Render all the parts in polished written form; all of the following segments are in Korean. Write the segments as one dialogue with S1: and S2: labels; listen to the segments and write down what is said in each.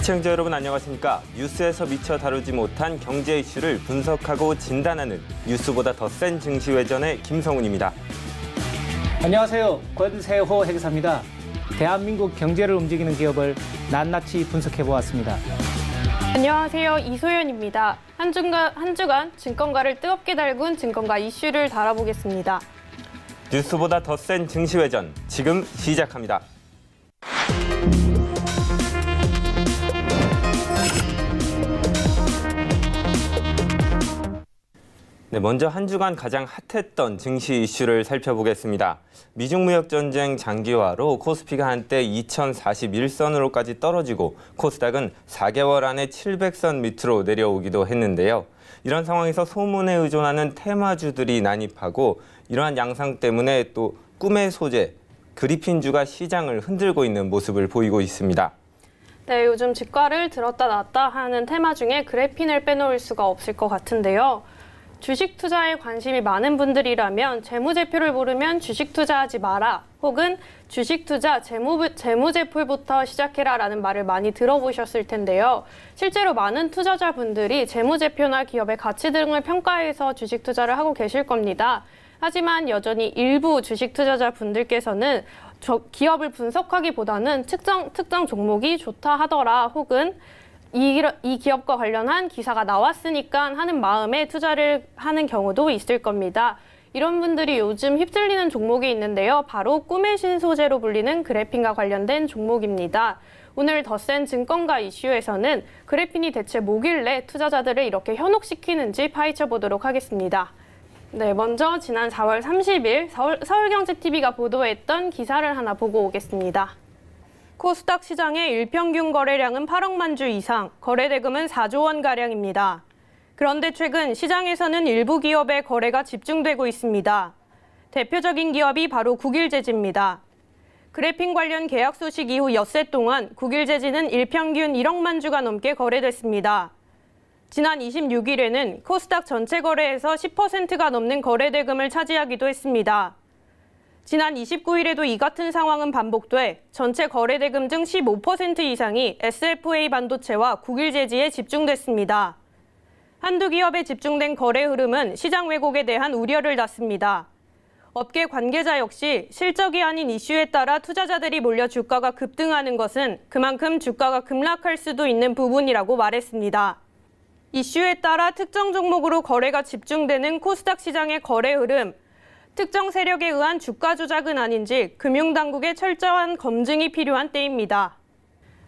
S1: 시청자 여러분 안녕하십니까? 뉴스에서 미처 다루지 못한 경제 이슈를 분석하고 진단하는 뉴스보다 더 센 증시회전의 김성훈입니다.
S2: 안녕하세요. 권세호 해기사입니다. 대한민국 경제를 움직이는 기업을 낱낱이 분석해보았습니다.
S3: 안녕하세요. 이소연입니다. 한 주간 증권가를 뜨겁게 달군 증권가 이슈를 다뤄보겠습니다.
S1: 뉴스보다 더 센 증시회전 지금 시작합니다. 네, 먼저 한 주간 가장 핫했던 증시 이슈를 살펴보겠습니다. 미중 무역 전쟁 장기화로 코스피가 한때 2041선으로까지 떨어지고 코스닥은 4개월 안에 700선 밑으로 내려오기도 했는데요. 이런 상황에서 소문에 의존하는 테마주들이 난입하고 이러한 양상 때문에 또 꿈의 소재, 그리핀주가 시장을 흔들고 있는 모습을 보이고 있습니다.
S3: 네, 요즘 주가를 들었다 놨다 하는 테마 중에 그래핀을 빼놓을 수가 없을 것 같은데요. 주식 투자에 관심이 많은 분들이라면 재무제표를 모르면 주식 투자하지 마라 혹은 주식 투자 재무제표부터 시작해라라는 말을 많이 들어보셨을 텐데요. 실제로 많은 투자자분들이 재무제표나 기업의 가치 등을 평가해서 주식 투자를 하고 계실 겁니다. 하지만 여전히 일부 주식 투자자분들께서는 기업을 분석하기보다는 특정 종목이 좋다 하더라 혹은 이 기업과 관련한 기사가 나왔으니까 하는 마음에 투자를 하는 경우도 있을 겁니다. 이런 분들이 요즘 휩쓸리는 종목이 있는데요. 바로 꿈의 신소재로 불리는 그래핀과 관련된 종목입니다. 오늘 더 센 증권가 이슈에서는 그래핀이 대체 뭐길래 투자자들을 이렇게 현혹시키는지 파헤쳐 보도록 하겠습니다. 네, 먼저 지난 4월 30일 서울경제TV가 보도했던 기사를 하나 보고 오겠습니다. 코스닥 시장의 일평균 거래량은 8억만 주 이상, 거래대금은 4조 원가량입니다. 그런데 최근 시장에서는 일부 기업의 거래가 집중되고 있습니다. 대표적인 기업이 바로 국일제지입니다. 그래핀 관련 계약 소식 이후 엿새 동안 국일제지는 일평균 1억만 주가 넘게 거래됐습니다. 지난 26일에는 코스닥 전체 거래에서 10%가 넘는 거래대금을 차지하기도 했습니다. 지난 29일에도 이 같은 상황은 반복돼 전체 거래대금 중 15% 이상이 SFA 반도체와 국일제지에 집중됐습니다. 한두 기업에 집중된 거래 흐름은 시장 왜곡에 대한 우려를 낳습니다. 업계 관계자 역시 실적이 아닌 이슈에 따라 투자자들이 몰려 주가가 급등하는 것은 그만큼 주가가 급락할 수도 있는 부분이라고 말했습니다. 이슈에 따라 특정 종목으로 거래가 집중되는 코스닥 시장의 거래 흐름, 특정 세력에 의한 주가 조작은 아닌지 금융당국의 철저한 검증이 필요한 때입니다.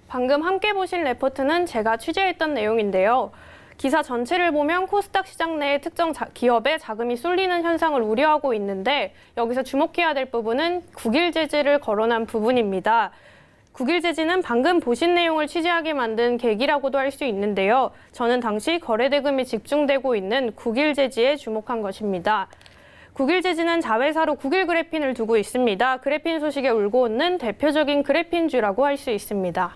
S3: 방금 함께 보신 레포트는 제가 취재했던 내용인데요. 기사 전체를 보면 코스닥 시장 내에 특정 기업에 자금이 쏠리는 현상을 우려하고 있는데 여기서 주목해야 될 부분은 국일제지를 거론한 부분입니다. 국일제지는 방금 보신 내용을 취재하게 만든 계기라고도 할 수 있는데요. 저는 당시 거래대금이 집중되고 있는 국일제지에 주목한 것입니다. 국일제지는 자회사로 국일그래핀을 두고 있습니다. 그래핀 소식에 울고 웃는 대표적인 그래핀주라고 할 수 있습니다.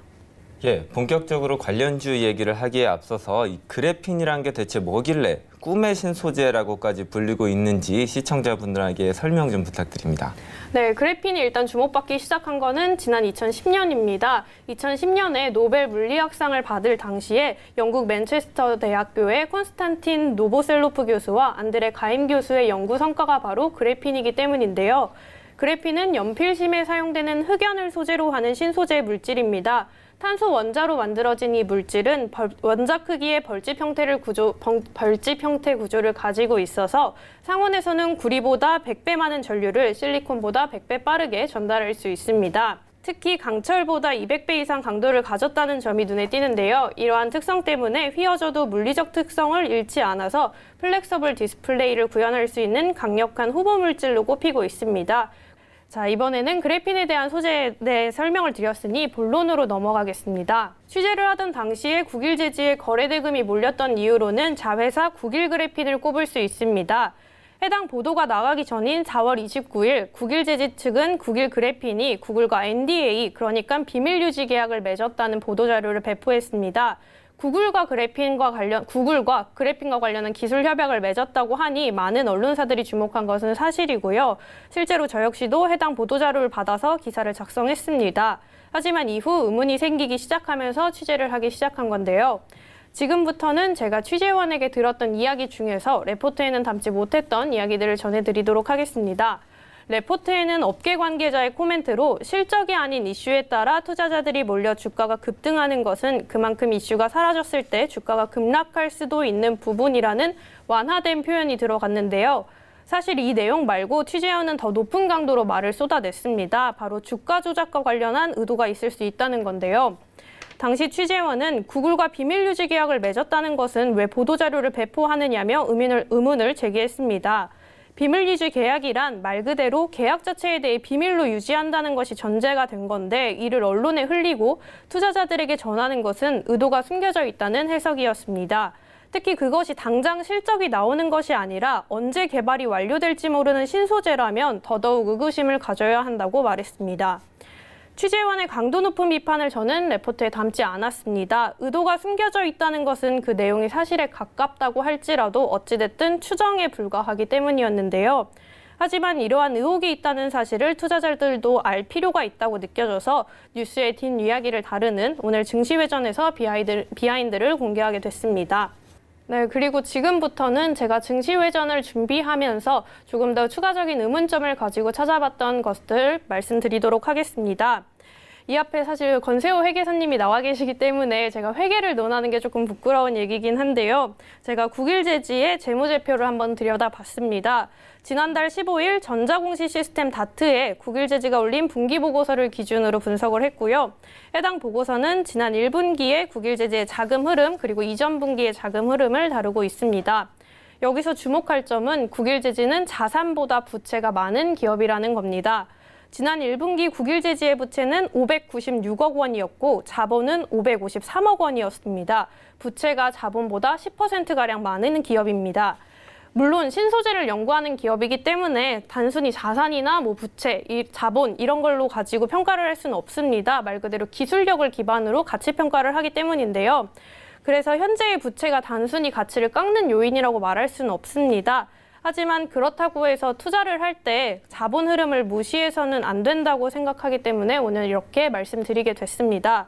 S1: 예, 본격적으로 관련주 얘기를 하기에 앞서서 이 그래핀이란 게 대체 뭐길래 꿈의 신소재라고까지 불리고 있는지 시청자분들에게 설명 좀 부탁드립니다.
S3: 네, 그래핀이 일단 주목받기 시작한 거는 지난 2010년입니다. 2010년에 노벨 물리학상을 받을 당시에 영국 맨체스터 대학교의 콘스탄틴 노보셀로프 교수와 안드레 가임 교수의 연구 성과가 바로 그래핀이기 때문인데요. 그래핀은 연필심에 사용되는 흑연을 소재로 하는 신소재 물질입니다. 탄소 원자로 만들어진 이 물질은 원자 크기의 벌집 형태 구조를 가지고 있어서 상온에서는 구리보다 100배 많은 전류를 실리콘보다 100배 빠르게 전달할 수 있습니다. 특히 강철보다 200배 이상 강도를 가졌다는 점이 눈에 띄는데요. 이러한 특성 때문에 휘어져도 물리적 특성을 잃지 않아서 플렉서블 디스플레이를 구현할 수 있는 강력한 후보 물질로 꼽히고 있습니다. 자, 이번에는 그래핀에 대한 소재에 대해 설명을 드렸으니 본론으로 넘어가겠습니다. 취재를 하던 당시에 국일제지에 거래대금이 몰렸던 이유로는 자회사 국일그래핀을 꼽을 수 있습니다. 해당 보도가 나가기 전인 4월 29일 국일제지 측은 국일그래핀이 구글과 NDA, 그러니까 비밀유지 계약을 맺었다는 보도자료를 배포했습니다. 구글과 그래핀과 관련한 기술 협약을 맺었다고 하니 많은 언론사들이 주목한 것은 사실이고요. 실제로 저 역시도 해당 보도자료를 받아서 기사를 작성했습니다. 하지만 이후 의문이 생기기 시작하면서 취재를 하기 시작한 건데요. 지금부터는 제가 취재원에게 들었던 이야기 중에서 레포트에는 담지 못했던 이야기들을 전해드리도록 하겠습니다. 레포트에는 업계 관계자의 코멘트로 실적이 아닌 이슈에 따라 투자자들이 몰려 주가가 급등하는 것은 그만큼 이슈가 사라졌을 때 주가가 급락할 수도 있는 부분이라는 완화된 표현이 들어갔는데요. 사실 이 내용 말고 취재원은 더 높은 강도로 말을 쏟아냈습니다. 바로 주가 조작과 관련한 의도가 있을 수 있다는 건데요. 당시 취재원은 구글과 비밀 유지 계약을 맺었다는 것은 왜 보도자료를 배포하느냐며 의문을 제기했습니다. 비밀 유지 계약이란 말 그대로 계약 자체에 대해 비밀로 유지한다는 것이 전제가 된 건데 이를 언론에 흘리고 투자자들에게 전하는 것은 의도가 숨겨져 있다는 해석이었습니다. 특히 그것이 당장 실적이 나오는 것이 아니라 언제 개발이 완료될지 모르는 신소재라면 더더욱 의구심을 가져야 한다고 말했습니다. 취재원의 강도 높은 비판을 저는 레포트에 담지 않았습니다. 의도가 숨겨져 있다는 것은 그 내용이 사실에 가깝다고 할지라도 어찌됐든 추정에 불과하기 때문이었는데요. 하지만 이러한 의혹이 있다는 사실을 투자자들도 알 필요가 있다고 느껴져서 뉴스의 뒷이야기를 다루는 오늘 증시회전에서 비하인드를 공개하게 됐습니다. 네, 그리고 지금부터는 제가 증시회전을 준비하면서 조금 더 추가적인 의문점을 가지고 찾아봤던 것들 말씀드리도록 하겠습니다. 이 앞에 사실 권세호 회계사님이 나와 계시기 때문에 제가 회계를 논하는 게 조금 부끄러운 얘기긴 한데요. 제가 국일제지의 재무제표를 한번 들여다봤습니다. 지난달 15일 전자공시 시스템 다트에 국일제지가 올린 분기보고서를 기준으로 분석을 했고요. 해당 보고서는 지난 1분기의 국일제지의 자금 흐름 그리고 이전 분기의 자금 흐름을 다루고 있습니다. 여기서 주목할 점은 국일제지는 자산보다 부채가 많은 기업이라는 겁니다. 지난 1분기 국일제지의 부채는 596억 원이었고 자본은 553억 원이었습니다. 부채가 자본보다 10%가량 많은 기업입니다. 물론 신소재를 연구하는 기업이기 때문에 단순히 자산이나 부채, 자본 이런 걸로 가지고 평가를 할 수는 없습니다. 말 그대로 기술력을 기반으로 가치 평가를 하기 때문인데요. 그래서 현재의 부채가 단순히 가치를 깎는 요인이라고 말할 수는 없습니다. 하지만 그렇다고 해서 투자를 할 때 자본 흐름을 무시해서는 안 된다고 생각하기 때문에 오늘 이렇게 말씀드리게 됐습니다.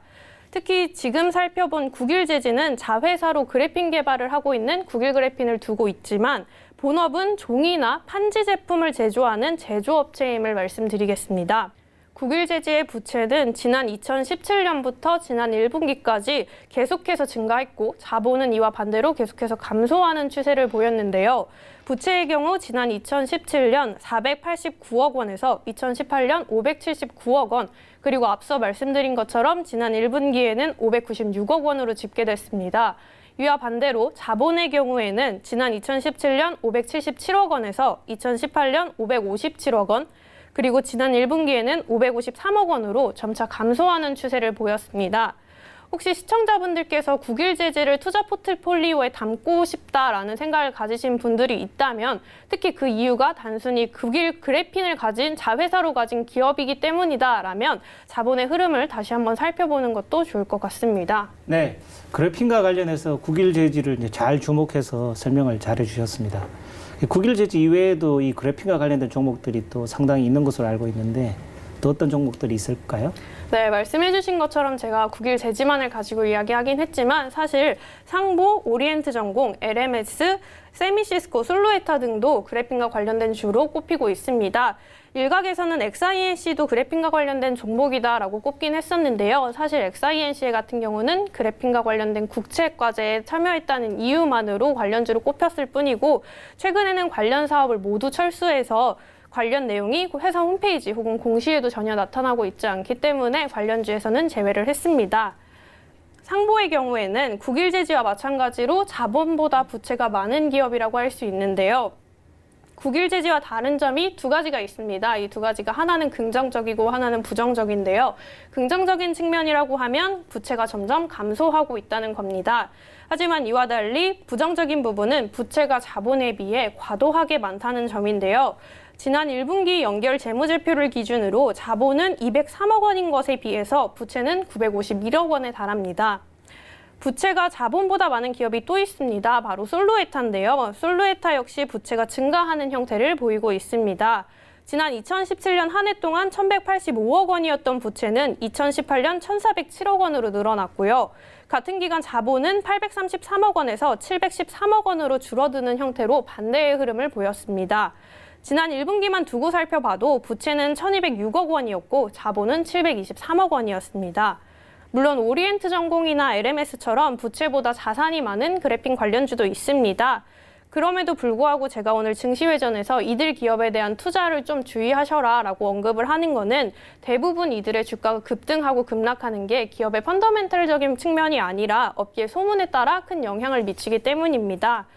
S3: 특히 지금 살펴본 국일제지는 자회사로 그래핀 개발을 하고 있는 국일그래핀을 두고 있지만 본업은 종이나 판지 제품을 제조하는 제조업체임을 말씀드리겠습니다. 국일제지의 부채는 지난 2017년부터 지난 1분기까지 계속해서 증가했고 자본은 이와 반대로 계속해서 감소하는 추세를 보였는데요. 부채의 경우 지난 2017년 489억 원에서 2018년 579억 원, 그리고 앞서 말씀드린 것처럼 지난 1분기에는 596억 원으로 집계됐습니다. 이와 반대로 자본의 경우에는 지난 2017년 577억 원에서 2018년 557억 원, 그리고 지난 1분기에는 553억 원으로 점차 감소하는 추세를 보였습니다. 혹시 시청자분들께서 국일제지를 투자 포트폴리오에 담고 싶다라는 생각을 가지신 분들이 있다면 특히 그 이유가 단순히 국일그래핀을 가진 자회사로 가진 기업이기 때문이다라면 자본의 흐름을 다시 한번 살펴보는 것도 좋을 것 같습니다.
S2: 네, 그래핀과 관련해서 국일제지를 이제 잘 주목해서 설명을 잘 해주셨습니다. 국일제지 이외에도 이 그래핀과 관련된 종목들이 또 상당히 있는 것으로 알고 있는데 또 어떤 종목들이 있을까요?
S3: 네, 말씀해 주신 것처럼 제가 국일제지만을 가지고 이야기하긴 했지만 사실 상보, 오리엔트전공, LMS, 세미시스코, 솔로에타 등도 그래핀과 관련된 주로 꼽히고 있습니다. 일각에서는 XINC도 그래핀과 관련된 종목이다라고 꼽긴 했었는데요. 사실 XINC 같은 경우는 그래핀과 관련된 국책과제에 참여했다는 이유만으로 관련주로 꼽혔을 뿐이고 최근에는 관련 사업을 모두 철수해서 관련 내용이 회사 홈페이지 혹은 공시에도 전혀 나타나고 있지 않기 때문에 관련주에서는 제외를 했습니다. 상보의 경우에는 국일제지와 마찬가지로 자본보다 부채가 많은 기업이라고 할 수 있는데요. 국일제지와 다른 점이 두 가지가 있습니다. 이 두 가지가 하나는 긍정적이고 하나는 부정적인데요. 긍정적인 측면이라고 하면 부채가 점점 감소하고 있다는 겁니다. 하지만 이와 달리 부정적인 부분은 부채가 자본에 비해 과도하게 많다는 점인데요. 지난 1분기 연결 재무제표를 기준으로 자본은 203억 원인 것에 비해서 부채는 951억 원에 달합니다. 부채가 자본보다 많은 기업이 또 있습니다. 바로 솔루에타인데요. 솔루에타 역시 부채가 증가하는 형태를 보이고 있습니다. 지난 2017년 한 해 동안 1,185억 원이었던 부채는 2018년 1,407억 원으로 늘어났고요. 같은 기간 자본은 833억 원에서 713억 원으로 줄어드는 형태로 반대의 흐름을 보였습니다. 지난 1분기만 두고 살펴봐도 부채는 1,206억 원이었고 자본은 723억 원이었습니다. 물론 오리엔트 전공이나 LMS처럼 부채보다 자산이 많은 그래핀 관련주도 있습니다. 그럼에도 불구하고 제가 오늘 증시회전에서 이들 기업에 대한 투자를 좀 주의하셔라 라고 언급을 하는 거는 대부분 이들의 주가가 급등하고 급락하는 게 기업의 펀더멘털적인 측면이 아니라 업계 소문에 따라 큰 영향을 미치기 때문입니다.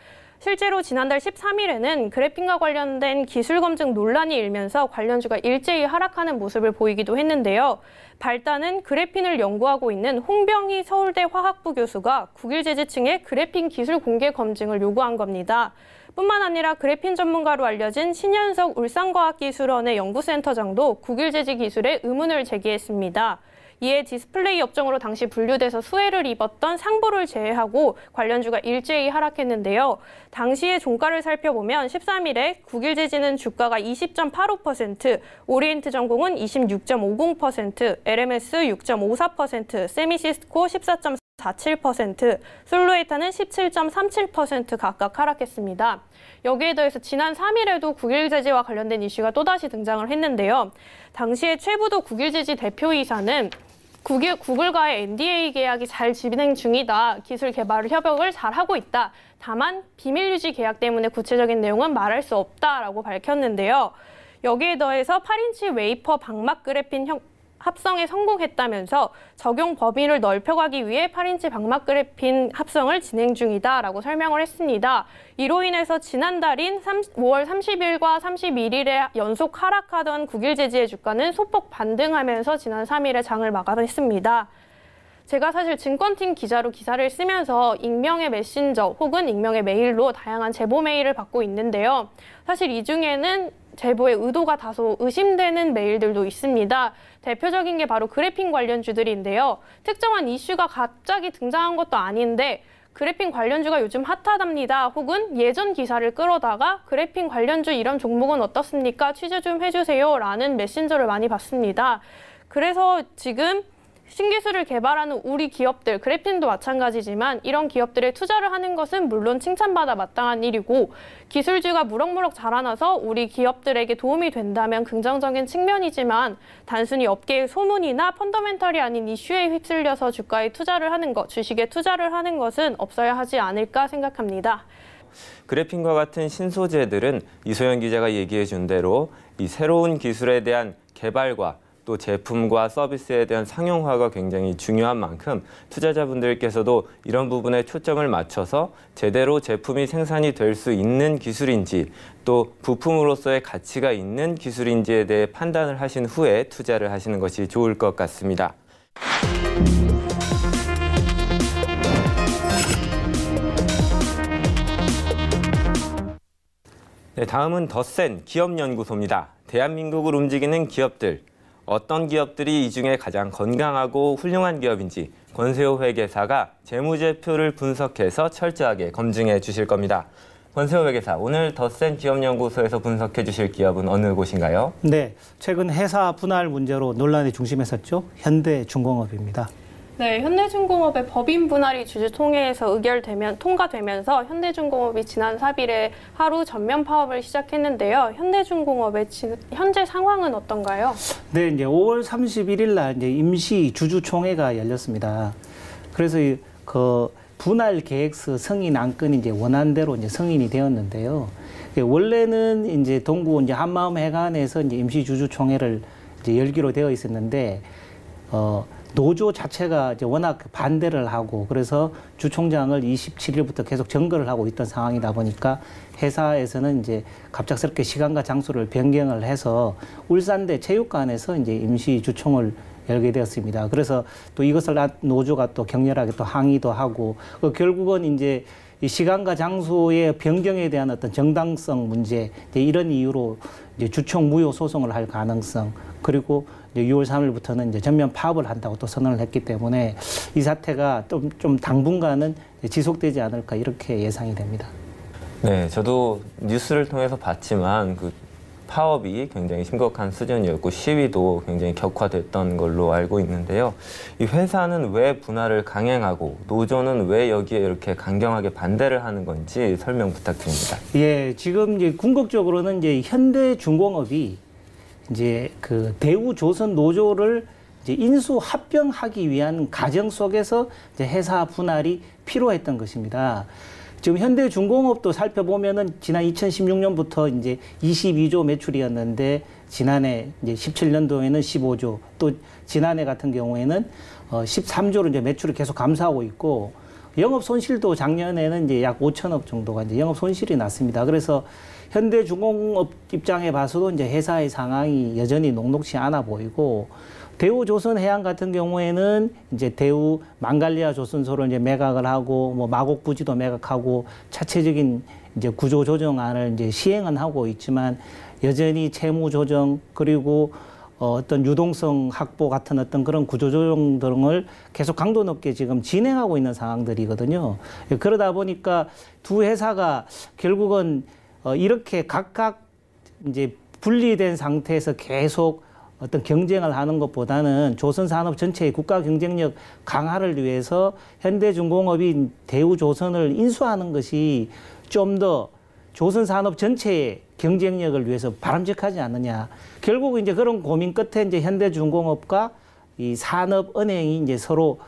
S3: 실제로 지난달 13일에는 그래핀과 관련된 기술 검증 논란이 일면서 관련주가 일제히 하락하는 모습을 보이기도 했는데요. 발단은 그래핀을 연구하고 있는 홍병희 서울대 화학부 교수가 국일제지층에 그래핀 기술 공개 검증을 요구한 겁니다. 뿐만 아니라 그래핀 전문가로 알려진 신현석 울산과학기술원의 연구센터장도 국일제지 기술에 의문을 제기했습니다. 이에 디스플레이 업종으로 당시 분류돼서 수혜를 입었던 상보를 제외하고 관련주가 일제히 하락했는데요. 당시의 종가를 살펴보면 13일에 국일제지는 주가가 20.85%, 오리엔트 전공은 26.50%, LMS 6.54%, 세미시스코 14.47%, 솔루에타는 17.37% 각각 하락했습니다. 여기에 더해서 지난 3일에도 국일제지와 관련된 이슈가 또다시 등장을 했는데요. 당시에 최부도 국일제지 대표이사는 구글과의 NDA 계약이 잘 진행 중이다. 기술 개발 협약을 잘하고 있다. 다만 비밀 유지 계약 때문에 구체적인 내용은 말할 수 없다라고 밝혔는데요. 여기에 더해서 8인치 웨이퍼 방막 그래핀 합성에 성공했다면서 적용 범위를 넓혀가기 위해 8인치 방막 그래핀 합성을 진행 중이다라고 설명을 했습니다. 이로 인해서 지난달인 5월 30일과 31일에 연속 하락하던 국일제지의 주가는 소폭 반등하면서 지난 3일에 장을 마감했습니다. 제가 사실 증권팀 기자로 기사를 쓰면서 익명의 메신저 혹은 익명의 메일로 다양한 제보 메일을 받고 있는데요. 사실 이 중에는 제보의 의도가 다소 의심되는 메일들도 있습니다. 대표적인 게 바로 그래핀 관련주들인데요. 특정한 이슈가 갑자기 등장한 것도 아닌데 그래핀 관련주가 요즘 핫하답니다. 혹은 예전 기사를 끌어다가 그래핀 관련주 이런 종목은 어떻습니까? 취재 좀 해주세요. 라는 메신저를 많이 받습니다. 그래서 지금 신기술을 개발하는 우리 기업들, 그래핀도 마찬가지지만 이런 기업들에 투자를 하는 것은 물론 칭찬받아 마땅한 일이고 기술주가 무럭무럭 자라나서 우리 기업들에게 도움이 된다면 긍정적인 측면이지만 단순히 업계의 소문이나 펀더멘털이 아닌 이슈에 휩쓸려서 주가에 투자를 하는 것, 주식에 투자를 하는 것은 없어야 하지 않을까 생각합니다.
S1: 그래핀과 같은 신소재들은 이소연 기자가 얘기해 준 대로 이 새로운 기술에 대한 개발과 또 제품과 서비스에 대한 상용화가 굉장히 중요한 만큼 투자자분들께서도 이런 부분에 초점을 맞춰서 제대로 제품이 생산이 될 수 있는 기술인지 또 부품으로서의 가치가 있는 기술인지에 대해 판단을 하신 후에 투자를 하시는 것이 좋을 것 같습니다. 네, 다음은 더센 기업연구소입니다. 대한민국을 움직이는 기업들. 어떤 기업들이 이 중에 가장 건강하고 훌륭한 기업인지 권세호 회계사가 재무제표를 분석해서 철저하게 검증해 주실 겁니다. 권세호 회계사, 오늘 더센 기업연구소에서 분석해 주실 기업은 어느 곳인가요?
S2: 네, 최근 회사 분할 문제로 논란의 중심에 섰죠. 현대중공업입니다.
S3: 네, 현대중공업의 법인 분할이 주주총회에서 통과되면서 현대중공업이 지난 4일에 하루 전면 파업을 시작했는데요. 현대중공업의 현재 상황은 어떤가요?
S2: 네, 이제 5월 31일 날 이제 임시 주주총회가 열렸습니다. 그래서 그 분할 계획서 승인 안건이 이제 원안대로 이제 승인이 되었는데요. 원래는 이제 동구 이제 한마음회관에서 이제 임시 주주총회를 이제 열기로 되어 있었는데 노조 자체가 이제 워낙 반대를 하고 그래서 주총장을 27일부터 계속 정거를 하고 있던 상황이다 보니까 회사에서는 이제 갑작스럽게 시간과 장소를 변경을 해서 울산대 체육관에서 이제 임시 주총을 열게 되었습니다. 그래서 또 이것을 노조가 또 격렬하게 또 항의도 하고 결국은 이제 이 시간과 장소의 변경에 대한 어떤 정당성 문제, 이런 이유로 이제 주총 무효 소송을 할 가능성, 그리고 이제 6월 3일부터는 이제 전면 파업을 한다고 또 선언을 했기 때문에 이 사태가 좀 당분간은 지속되지 않을까 이렇게 예상이 됩니다.
S1: 네, 저도 뉴스를 통해서 봤지만 그 파업이 굉장히 심각한 수준이었고 시위도 굉장히 격화됐던 걸로 알고 있는데요. 이 회사는 왜 분할을 강행하고 노조는 왜 여기에 이렇게 강경하게 반대를 하는 건지 설명 부탁드립니다.
S2: 예, 지금 이제 궁극적으로는 이제 현대중공업이 이제 그 대우조선 노조를 이제 인수 합병하기 위한 과정 속에서 이제 회사 분할이 필요했던 것입니다. 지금 현대중공업도 살펴보면은 지난 2016년부터 이제 22조 매출이었는데 지난해 이제 17년도에는 15조, 또 지난해 같은 경우에는 13조로 이제 매출을 계속 감소하고 있고 영업 손실도 작년에는 이제 약 5천억 정도가 이제 영업 손실이 났습니다. 그래서 현대중공업 입장에 봐서도 이제 회사의 상황이 여전히 녹록치 않아 보이고 대우조선해양 같은 경우에는 이제 대우 망갈리아 조선소를 이제 매각을 하고 뭐 마곡부지도 매각하고 차체적인 이제 구조 조정안을 이제 시행은 하고 있지만 여전히 채무 조정 그리고 어떤 유동성 확보 같은 어떤 그런 구조 조정 등을 계속 강도 높게 지금 진행하고 있는 상황들이거든요. 그러다 보니까 두 회사가 결국은 이렇게 각각 이제 분리된 상태에서 계속 어떤 경쟁을 하는 것보다는 조선산업 전체의 국가 경쟁력 강화를 위해서 현대중공업이 대우조선을 인수하는 것이 좀 더 조선산업 전체의 경쟁력을 위해서 바람직하지 않느냐. 결국 이제 그런 고민 끝에 이제 현대중공업과 이 산업은행이 이제 서로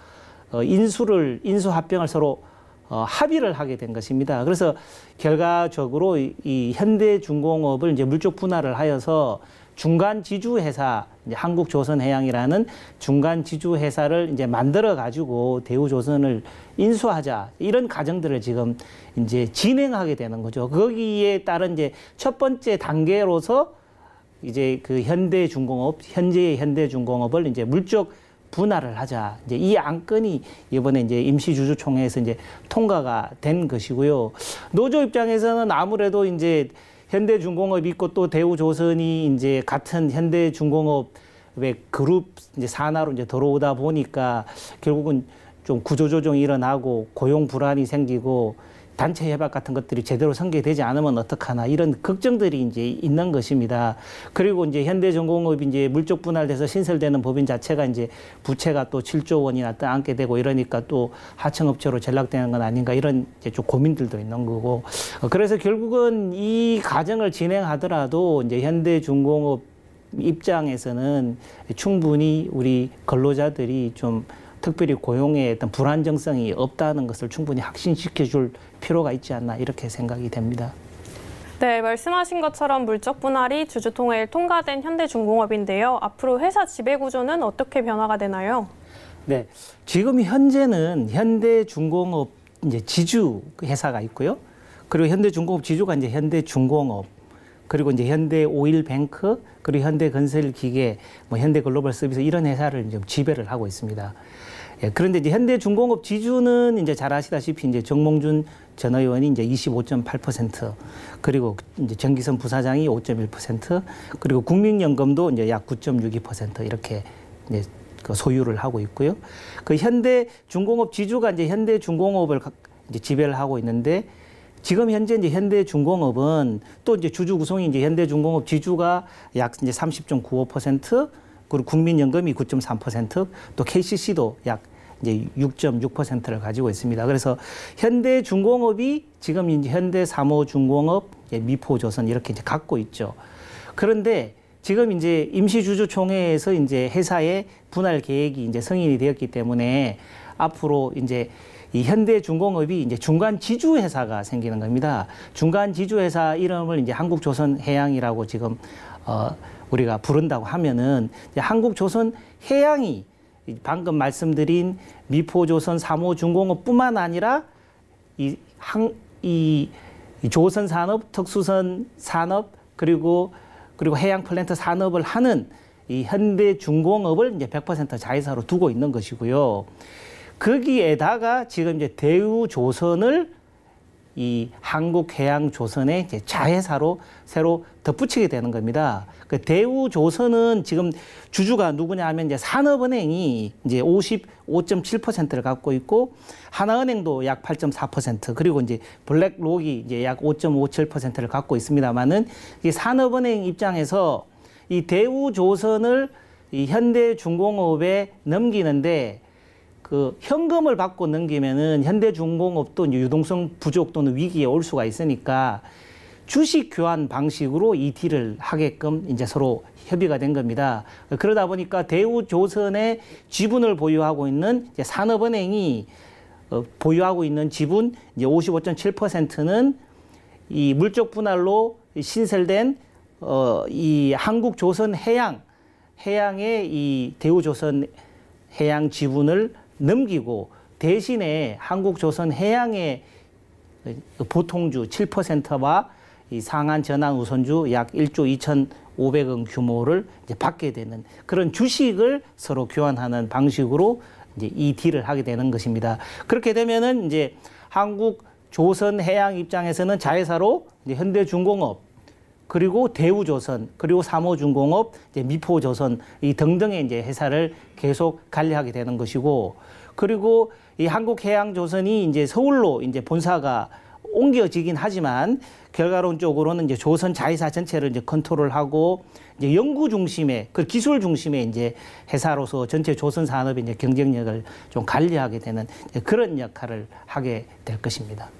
S2: 인수 합병을 서로 합의를 하게 된 것입니다. 그래서 결과적으로 이 현대중공업을 이제 물적 분할을 하여서 중간 지주 회사, 한국조선해양이라는 중간 지주 회사를 이제 만들어 가지고 대우조선을 인수하자 이런 과정들을 지금 이제 진행하게 되는 거죠. 거기에 따른 이제 첫 번째 단계로서 이제 그 현대중공업, 현재의 현대중공업을 이제 물적 분할을 하자. 이제 이 안건이 이번에 이제 임시주주총회에서 이제 통과가 된 것이고요. 노조 입장에서는 아무래도 이제 현대중공업이 있고 또 대우조선이 이제 같은 현대중공업의 그룹 이제 산하로 이제 들어오다 보니까 결국은 좀 구조조정이 일어나고 고용 불안이 생기고 단체 협약 같은 것들이 제대로 성립되지 않으면 어떡하나 이런 걱정들이 이제 있는 것입니다. 그리고 이제 현대중공업이 이제 물적 분할돼서 신설되는 법인 자체가 이제 부채가 또 7조 원이나 떠안게 되고 이러니까 또 하청업체로 전락되는 건 아닌가 이런 이제 좀 고민들도 있는 거고. 그래서 결국은 이 과정을 진행하더라도 이제 현대중공업 입장에서는 충분히 우리 근로자들이 좀 특별히 고용에 어떤 불안정성이 없다는 것을 충분히 확신시켜줄 필요가 있지 않나 이렇게 생각이 됩니다.
S3: 네, 말씀하신 것처럼 물적 분할이 주주총회에 통과된 현대중공업인데요. 앞으로 회사 지배구조는 어떻게 변화가 되나요?
S2: 네, 지금 현재는 현대중공업 이제 지주 회사가 있고요. 그리고 현대중공업 지주가 이제 현대중공업, 그리고 이제 현대오일뱅크, 그리고 현대건설기계, 뭐 현대글로벌서비스 이런 회사를 이제 지배를 하고 있습니다. 예, 그런데 이제 현대중공업 지주는 이제 잘 아시다시피 이제 정몽준 전 의원이 이제 25.8%, 그리고 이제 정기선 부사장이 5.1%, 그리고 국민연금도 이제 약 9.62% 이렇게 이제 그 소유를 하고 있고요. 그 현대중공업 지주가 이제 현대중공업을 이제 지배를 하고 있는데 지금 현재 이제 현대중공업은 또 이제 주주 구성이 이제 현대중공업 지주가 약 이제 30.95%, 그리고 국민연금이 9.3%, 또 KCC도 약 이제 6.6%를 가지고 있습니다. 그래서 현대중공업이 지금 이제 현대사모중공업, 미포조선 이렇게 이제 갖고 있죠. 그런데 지금 이제 임시주주총회에서 이제 회사의 분할 계획이 이제 승인이 되었기 때문에 앞으로 이제 이 현대중공업이 이제 중간 지주 회사가 생기는 겁니다. 중간 지주 회사 이름을 이제 한국조선해양이라고 지금 우리가 부른다고 하면은 한국조선해양이 방금 말씀드린 미포조선 사모중공업뿐만 아니라 이 조선산업, 특수선산업 그리고 해양 플랜트 산업을 하는 이 현대중공업을 이제 100% 자회사로 두고 있는 것이고요. 거기에다가 지금 이제 대우조선을 이 한국해양조선의 이제 자회사로 새로 덧붙이게 되는 겁니다. 그 대우조선은 지금 주주가 누구냐 하면 이제 산업은행이 이제 55.7%를 갖고 있고 하나은행도 약 8.4% 그리고 이제 블랙록이 이제 약 5.57%를 갖고 있습니다만은 이 산업은행 입장에서 이 대우조선을 이 현대중공업에 넘기는데 그 현금을 받고 넘기면은 현대중공업도 유동성 부족 또는 위기에 올 수가 있으니까 주식 교환 방식으로 이 딜을 하게끔 이제 서로 협의가 된 겁니다. 그러다 보니까 대우조선의 지분을 보유하고 있는 이제 산업은행이 보유하고 있는 지분 이제 55.7%는 이 물적 분할로 신설된 이 한국조선해양의 이 대우조선 해양 지분을 넘기고 대신에 한국조선해양의 보통주 7%와 이 상한 전환 우선주 약 1조 2,500억 규모를 이제 받게 되는 그런 주식을 서로 교환하는 방식으로 이제 이 딜을 하게 되는 것입니다. 그렇게 되면은 이제 한국조선해양 입장에서는 자회사로 이제 현대중공업 그리고 대우조선, 그리고 삼호중공업, 이제 미포조선 이 등등의 이제 회사를 계속 관리하게 되는 것이고, 그리고 이 한국해양조선이 이제 서울로 이제 본사가 옮겨지긴 하지만 결과론적으로는 이제 조선 자회사 전체를 이제 컨트롤하고 이제 연구 중심의 그 기술 중심의 이제 회사로서 전체 조선 산업의 이제 경쟁력을 좀 관리하게 되는 그런 역할을 하게 될 것입니다.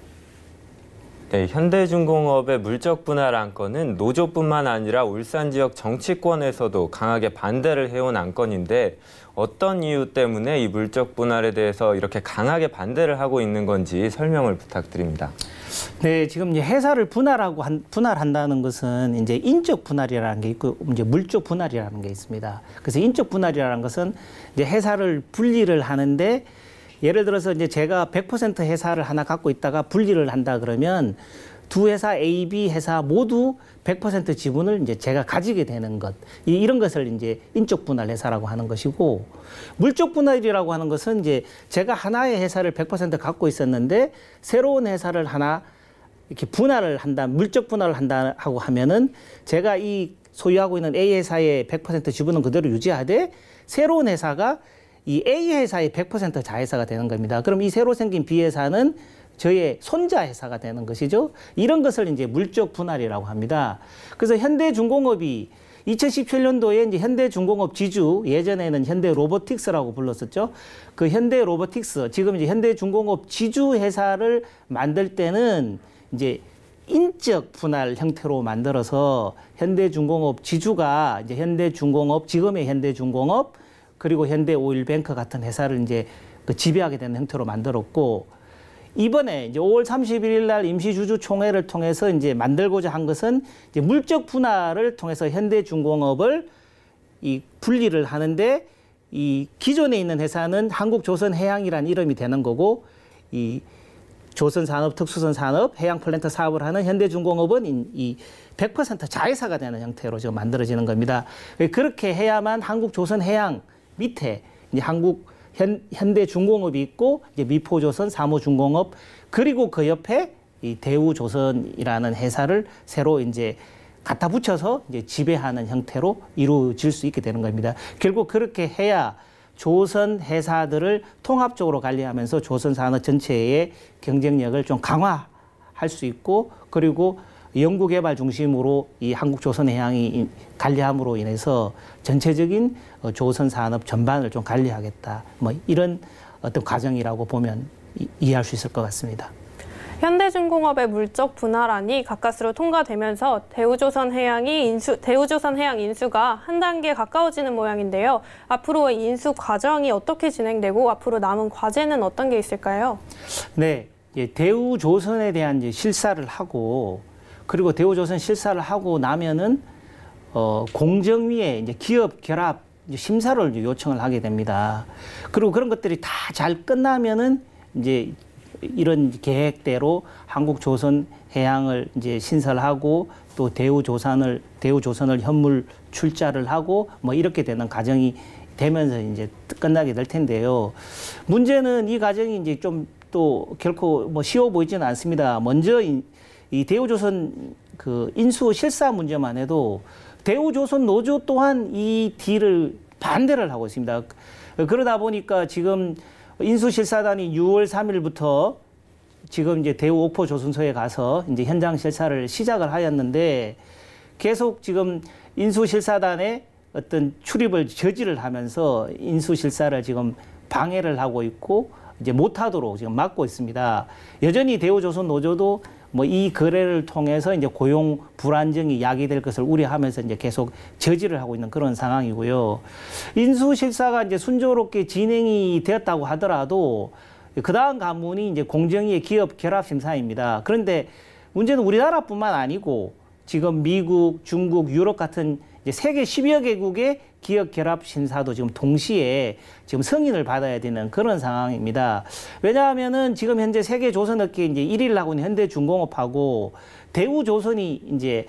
S1: 네, 현대중공업의 물적 분할 안건은 노조뿐만 아니라 울산 지역 정치권에서도 강하게 반대를 해온 안건인데 어떤 이유 때문에 이 물적 분할에 대해서 이렇게 강하게 반대를 하고 있는 건지 설명을 부탁드립니다.
S2: 네, 지금 이제 회사를 분할한다는 것은 이제 인적 분할이라는 게 있고 이제 물적 분할이라는 게 있습니다. 그래서 인적 분할이라는 것은 이제 회사를 분리를 하는데 예를 들어서 이제 제가 100% 회사를 하나 갖고 있다가 분리를 한다 그러면 두 회사 A, B 회사 모두 100% 지분을 이제 제가 가지게 되는 것. 이런 것을 이제 인적 분할 회사라고 하는 것이고 물적 분할이라고 하는 것은 이제 제가 하나의 회사를 100% 갖고 있었는데 새로운 회사를 하나 이렇게 분할을 한다, 물적 분할을 한다 하고 하면은 제가 이 소유하고 있는 A 회사의 100% 지분은 그대로 유지하되 새로운 회사가 이 A 회사의 100% 자회사가 되는 겁니다. 그럼 이 새로 생긴 B 회사는 저의 손자 회사가 되는 것이죠. 이런 것을 이제 물적 분할이라고 합니다. 그래서 현대중공업이 2017년도에 이제 현대중공업 지주, 예전에는 현대로보틱스라고 불렀었죠. 그 현대로보틱스, 지금 이제 현대중공업 지주 회사를 만들 때는 이제 인적 분할 형태로 만들어서 현대중공업 지주가 이제 현대중공업, 지금의 현대중공업, 그리고 현대오일뱅크 같은 회사를 이제 그 지배하게 되는 형태로 만들었고, 이번에 이제 5월 31일 날 임시주주총회를 통해서 이제 만들고자 한 것은 이제 물적 분할을 통해서 현대중공업을 이 분리를 하는데 이 기존에 있는 회사는 한국조선해양이라는 이름이 되는 거고 이 조선산업, 특수선산업, 해양플랜트 사업을 하는 현대중공업은 이 100% 자회사가 되는 형태로 지금 만들어지는 겁니다. 그렇게 해야만 한국조선해양 밑에 이제 현대중공업이 있고 이제 미포조선, 삼호중공업 그리고 그 옆에 이 대우조선이라는 회사를 새로 이제 갖다 붙여서 이제 지배하는 형태로 이루어질 수 있게 되는 겁니다. 결국 그렇게 해야 조선 회사들을 통합적으로 관리하면서 조선 산업 전체의 경쟁력을 좀 강화할 수 있고 그리고 연구개발 중심으로 이 한국조선해양이 관리함으로 인해서 전체적인 조선 산업 전반을 좀 관리하겠다. 뭐 이런 어떤 과정이라고 보면 이해할 수 있을 것 같습니다.
S3: 현대중공업의 물적 분할안이 가까스로 통과되면서 대우조선해양 인수가 한 단계 가까워지는 모양인데요. 앞으로 인수 과정이 어떻게 진행되고 앞으로 남은 과제는 어떤 게 있을까요?
S2: 네, 대우조선에 대한 이제 실사를 하고 그리고 대우조선 실사를 하고 나면은 공정위에 이제 기업 결합 심사를 요청을 하게 됩니다. 그리고 그런 것들이 다 잘 끝나면은 이제 이런 계획대로 한국조선해양을 이제 신설하고 또 대우조선을 현물 출자를 하고 뭐 이렇게 되는 과정이 되면서 이제 끝나게 될 텐데요. 문제는 이 과정이 이제 좀 또 결코 뭐 쉬워 보이지는 않습니다. 먼저 이 대우조선 그 인수 실사 문제만 해도 대우조선 노조 또한 이 딜을 반대를 하고 있습니다. 그러다 보니까 지금 인수실사단이 6월 3일부터 지금 이제 대우 옥포조선소에 가서 이제 현장 실사를 시작을 하였는데 계속 지금 인수실사단의 어떤 출입을 저지를 하면서 인수실사를 지금 방해를 하고 있고 이제 못하도록 지금 막고 있습니다. 여전히 대우조선 노조도 뭐 이 거래를 통해서 이제 고용 불안정이 야기될 것을 우려하면서 이제 계속 저지를 하고 있는 그런 상황이고요. 인수실사가 이제 순조롭게 진행이 되었다고 하더라도 그 다음 관문이 이제 공정위의 기업 결합 심사입니다. 그런데 문제는 우리나라뿐만 아니고 지금 미국, 중국, 유럽 같은 이제 세계 10여 개국의 기업 결합 심사도 지금 동시에 지금 승인을 받아야 되는 그런 상황입니다. 왜냐하면은 지금 현재 세계 조선업계 이제 1위를 하고 있는 현대중공업하고 대우조선이 이제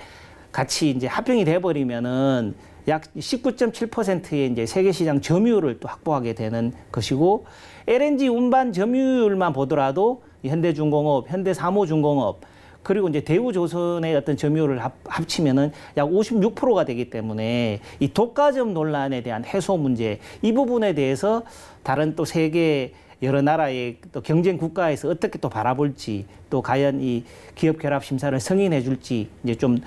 S2: 같이 이제 합병이 돼버리면은 약 19.7%의 이제 세계 시장 점유율을 또 확보하게 되는 것이고 LNG 운반 점유율만 보더라도 현대중공업, 현대사모중공업 그리고 이제 대우조선의 어떤 점유율을 합치면은 약 56%가 되기 때문에 이 독과점 논란에 대한 해소 문제 이 부분에 대해서 다른 또 세계 여러 나라의 또 경쟁 국가에서 어떻게 또 바라볼지 또 과연 이 기업 결합 심사를 승인해 줄지 이제 좀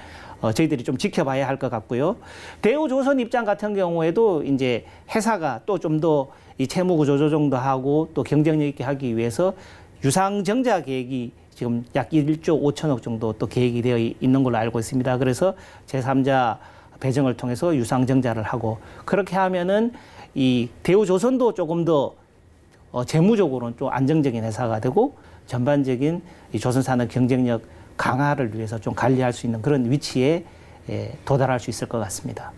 S2: 저희들이 좀 지켜봐야 할 것 같고요. 대우조선 입장 같은 경우에도 이제 회사가 또 좀 더 이 채무 구조 조정도 하고 또 경쟁력 있게 하기 위해서 유상증자 계획이 지금 약 1조 5천억 정도 또 계획이 되어 있는 걸로 알고 있습니다. 그래서 제3자 배정을 통해서 유상증자를 하고 그렇게 하면은 이 대우조선도 조금 더 재무적으로는 좀 안정적인 회사가 되고 전반적인 이 조선산업 경쟁력 강화를 위해서 좀 관리할 수 있는 그런 위치에 도달할 수 있을 것 같습니다.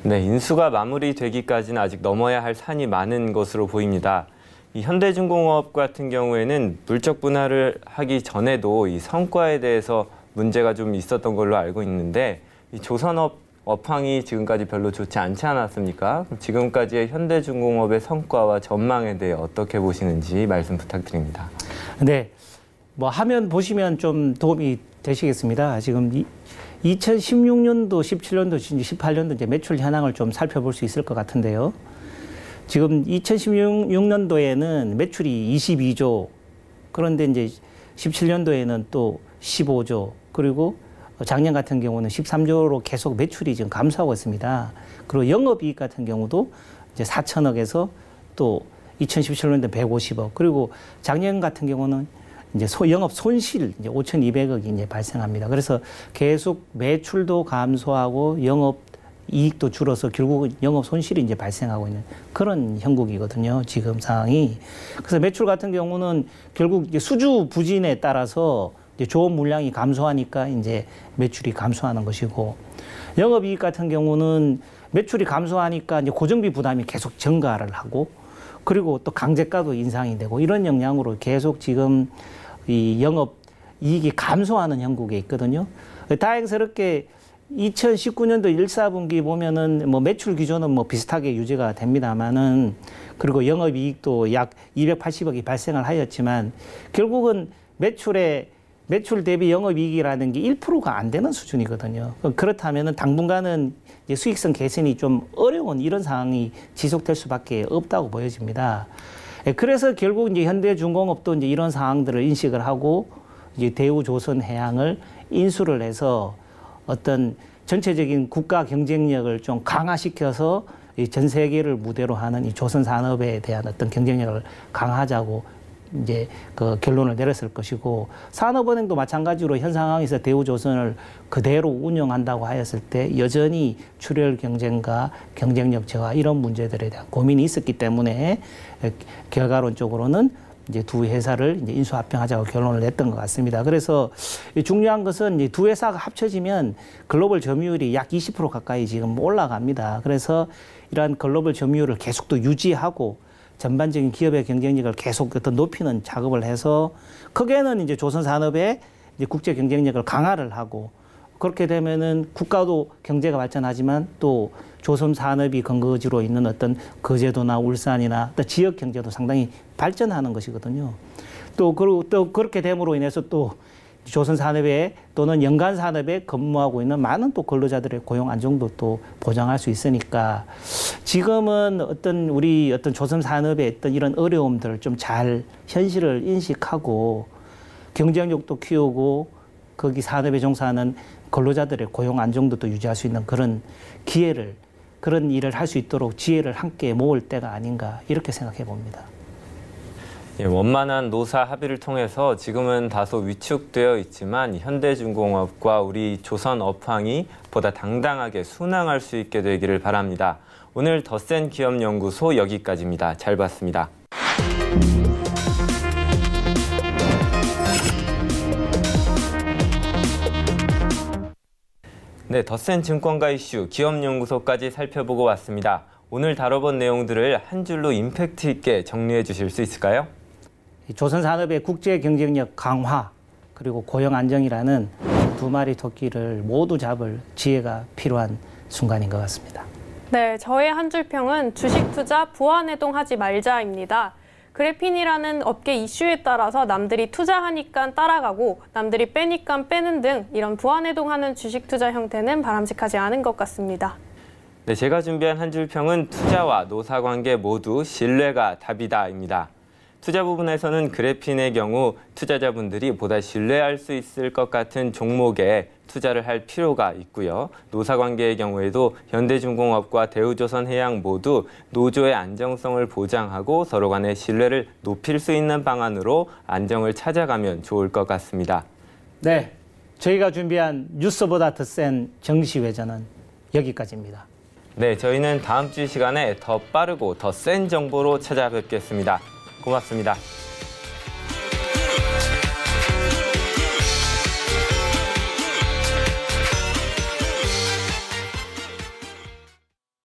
S1: 네, 인수가 마무리되기까지는 아직 넘어야 할 산이 많은 것으로 보입니다. 이 현대중공업 같은 경우에는 물적 분할을 하기 전에도 이 성과에 대해서 문제가 좀 있었던 걸로 알고 있는데 이 조선업 업황이 지금까지 별로 좋지 않지 않았습니까? 지금까지의 현대중공업의 성과와 전망에 대해 어떻게 보시는지 말씀 부탁드립니다.
S2: 네, 뭐 화면 보시면 좀 도움이 되시겠습니다. 지금 2016년도, 17년도, 18년도 이제 매출 현황을 좀 살펴볼 수 있을 것 같은데요. 지금 2016년도에는 매출이 22조, 그런데 이제 17년도에는 또 15조, 그리고 작년 같은 경우는 13조로 계속 매출이 지금 감소하고 있습니다. 그리고 영업이익 같은 경우도 이제 4천억에서 또 2017년도 150억, 그리고 작년 같은 경우는 이제 영업 손실 이제 5,200억이 이제 발생합니다. 그래서 계속 매출도 감소하고 영업 이익도 줄어서 결국 영업 손실이 이제 발생하고 있는 그런 형국이거든요. 지금 상황이. 그래서 매출 같은 경우는 결국 이제 수주 부진에 따라서 이제 조업 물량이 감소하니까 이제 매출이 감소하는 것이고, 영업이익 같은 경우는 매출이 감소하니까 이제 고정비 부담이 계속 증가를 하고, 그리고 또 강제가도 인상이 되고 이런 영향으로 계속 지금 이 영업 이익이 감소하는 형국에 있거든요. 다행스럽게 2019년도 1사분기 보면은 뭐 매출 기조는 뭐 비슷하게 유지가 됩니다만은, 그리고 영업이익도 약 280억이 발생을 하였지만 결국은 매출 대비 영업이익이라는 게 1%가 안 되는 수준이거든요. 그렇다면은 당분간은 이제 수익성 개선이 좀 어려운 이런 상황이 지속될 수밖에 없다고 보여집니다. 그래서 결국 이제 현대중공업도 이제 이런 상황들을 인식을 하고 이제 대우조선해양을 인수를 해서 어떤 전체적인 국가 경쟁력을 좀 강화시켜서 전 세계를 무대로 하는 이 조선 산업에 대한 어떤 경쟁력을 강화하자고 이제 그 결론을 내렸을 것이고, 산업은행도 마찬가지로 현 상황에서 대우조선을 그대로 운영한다고 하였을 때 여전히 출혈 경쟁과 경쟁력 저하 이런 문제들에 대한 고민이 있었기 때문에 결과론적으로는 이제 두 회사를 이제 인수합병하자고 결론을 냈던 것 같습니다. 그래서 중요한 것은 이제 두 회사가 합쳐지면 글로벌 점유율이 약 20% 가까이 지금 올라갑니다. 그래서 이러한 글로벌 점유율을 계속 또 유지하고 전반적인 기업의 경쟁력을 계속 어떤 높이는 작업을 해서 크게는 이제 조선 산업의 이제 국제 경쟁력을 강화를 하고, 그렇게 되면은 국가도 경제가 발전하지만 또 조선 산업이 근거지로 있는 어떤 거제도나 울산이나 또 지역 경제도 상당히 발전하는 것이거든요. 또 그렇게 됨으로 인해서 또 조선 산업에 또는 연간 산업에 근무하고 있는 많은 또 근로자들의 고용 안정도 또 보장할 수 있으니까 지금은 우리 조선 산업의 어떤 이런 어려움들을 좀 잘 현실을 인식하고 경쟁력도 키우고 거기 산업에 종사하는 근로자들의 고용 안정도도 유지할 수 있는 그런 일을 할 수 있도록 지혜를 함께 모을 때가 아닌가 이렇게 생각해 봅니다.
S1: 예, 원만한 노사 합의를 통해서 지금은 다소 위축되어 있지만 현대중공업과 우리 조선 업황이 보다 당당하게 순항할 수 있게 되기를 바랍니다. 오늘 더센 기업연구소 여기까지입니다. 잘 봤습니다. 네, 더센 증권가 이슈 기업연구소까지 살펴보고 왔습니다. 오늘 다뤄본 내용들을 한 줄로 임팩트 있게 정리해 주실 수 있을까요?
S2: 조선 산업의 국제 경쟁력 강화 그리고 고용 안정이라는 두 마리 토끼를 모두 잡을 지혜가 필요한 순간인 것 같습니다.
S3: 네, 저의 한 줄 평은 주식 투자 부안해동하지 말자입니다. 그래핀이라는 업계 이슈에 따라서 남들이 투자하니까 따라가고 남들이 빼니까 빼는 등 이런 부안해동하는 주식 투자 형태는 바람직하지 않은 것 같습니다.
S1: 네, 제가 준비한 한 줄 평은 투자와 노사관계 모두 신뢰가 답이다입니다. 투자 부분에서는 그래핀의 경우 투자자분들이 보다 신뢰할 수 있을 것 같은 종목에 투자를 할 필요가 있고요. 노사관계의 경우에도 현대중공업과 대우조선해양 모두 노조의 안정성을 보장하고 서로 간의 신뢰를 높일 수 있는 방안으로 안정을 찾아가면 좋을 것 같습니다.
S2: 네, 저희가 준비한 뉴스보다 더 센 정시회전은 여기까지입니다.
S1: 네, 저희는 다음 주 시간에 더 빠르고 더 센 정보로 찾아뵙겠습니다. 고맙습니다.